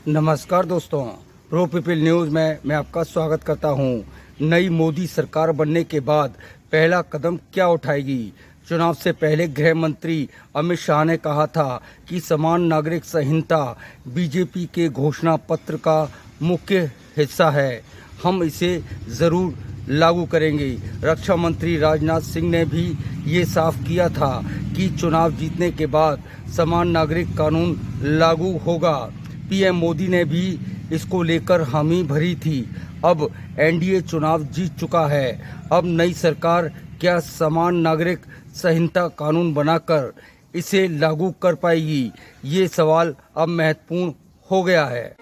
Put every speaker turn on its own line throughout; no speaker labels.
नमस्कार दोस्तों, pro people news में मैं आपका स्वागत करता हूं। नई मोदी सरकार बनने के बाद पहला कदम क्या उठाएगी? चुनाव से पहले गृह मंत्री अमित शाह ने कहा था कि समान नागरिक संहिता बीजेपी के घोषणा पत्र का मुख्य हिस्सा है, हम इसे ज़रूर लागू करेंगे। रक्षा मंत्री राजनाथ सिंह ने भी ये साफ किया था कि चुनाव जीतने के बाद समान नागरिक कानून लागू होगा। पीएम मोदी ने भी इसको लेकर हामी भरी थी। अब एनडीए चुनाव जीत चुका है। अब नई सरकार क्या समान नागरिक संहिता कानून बनाकर इसे लागू कर पाएगी? ये सवाल अब महत्वपूर्ण हो गया है।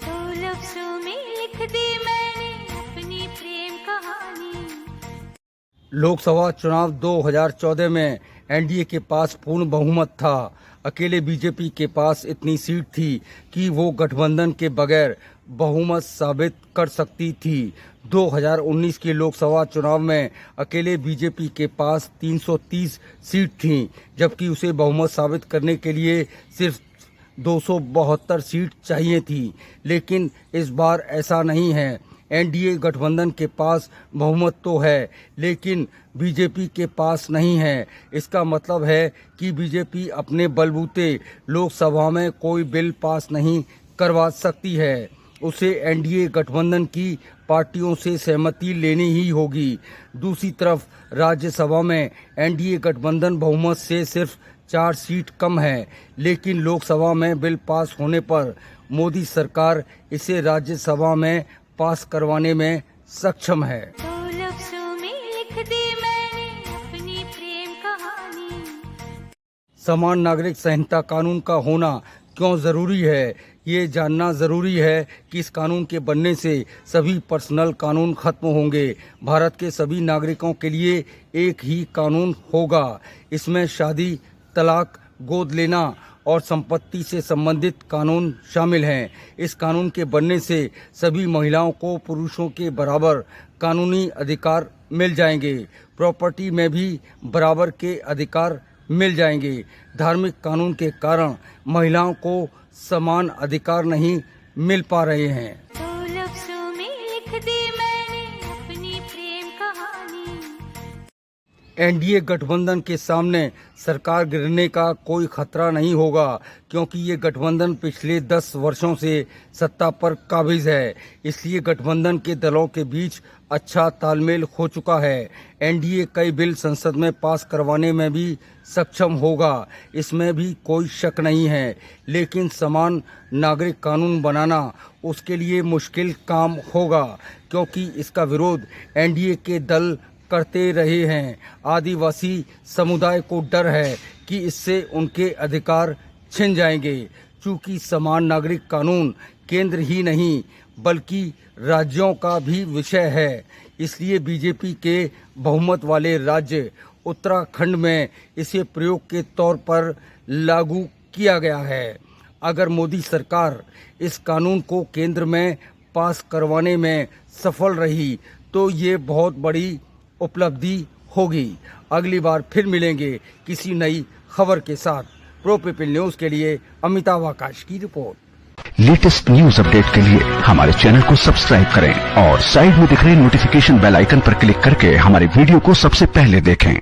लोकसभा चुनाव 2014 में एनडीए के पास पूर्ण बहुमत था। अकेले बीजेपी के पास इतनी सीट थी कि वो गठबंधन के बगैर बहुमत साबित कर सकती थी। 2019 के लोकसभा चुनाव में अकेले बीजेपी के पास 330 सीट थीं, जबकि उसे बहुमत साबित करने के लिए सिर्फ 272 सीट चाहिए थी। लेकिन इस बार ऐसा नहीं है। एनडीए गठबंधन के पास बहुमत तो है, लेकिन बीजेपी के पास नहीं है। इसका मतलब है कि बीजेपी अपने बलबूते लोकसभा में कोई बिल पास नहीं करवा सकती है। उसे एनडीए गठबंधन की पार्टियों से सहमति लेनी ही होगी। दूसरी तरफ राज्यसभा में एनडीए गठबंधन बहुमत से सिर्फ 4 सीट कम है, लेकिन लोकसभा में बिल पास होने पर मोदी सरकार इसे राज्यसभा में पास करवाने में सक्षम है। समान नागरिक संहिता कानून का होना क्यों जरूरी है? ये जानना जरूरी है कि इस कानून के बनने से सभी पर्सनल कानून खत्म होंगे। भारत के सभी नागरिकों के लिए एक ही कानून होगा। इसमें शादी, तलाक, गोद लेना और संपत्ति से संबंधित कानून शामिल हैं। इस कानून के बनने से सभी महिलाओं को पुरुषों के बराबर कानूनी अधिकार मिल जाएंगे। प्रॉपर्टी में भी बराबर के अधिकार मिल जाएंगे। धार्मिक कानून के कारण महिलाओं को समान अधिकार नहीं मिल पा रहे हैं। एनडीए गठबंधन के सामने सरकार गिरने का कोई खतरा नहीं होगा, क्योंकि ये गठबंधन पिछले 10 वर्षों से सत्ता पर काबिज है। इसलिए गठबंधन के दलों के बीच अच्छा तालमेल हो चुका है। एनडीए कई बिल संसद में पास करवाने में भी सक्षम होगा, इसमें भी कोई शक नहीं है। लेकिन समान नागरिक कानून बनाना उसके लिए मुश्किल काम होगा, क्योंकि इसका विरोध एनडीए के दल करते रहे हैं। आदिवासी समुदाय को डर है कि इससे उनके अधिकार छिन जाएंगे। चूंकि समान नागरिक कानून केंद्र ही नहीं बल्कि राज्यों का भी विषय है, इसलिए बीजेपी के बहुमत वाले राज्य उत्तराखंड में इसे प्रयोग के तौर पर लागू किया गया है। अगर मोदी सरकार इस कानून को केंद्र में पास करवाने में सफल रही तो ये बहुत बड़ी उपलब्धि होगी। अगली बार फिर मिलेंगे किसी नई खबर के साथ। प्रो पीपल न्यूज़ के लिए अमिताभ आकाश की रिपोर्ट।
लेटेस्ट न्यूज अपडेट के लिए हमारे चैनल को सब्सक्राइब करें और साइड में दिख रहे नोटिफिकेशन बेल आइकन पर क्लिक करके हमारे वीडियो को सबसे पहले देखें।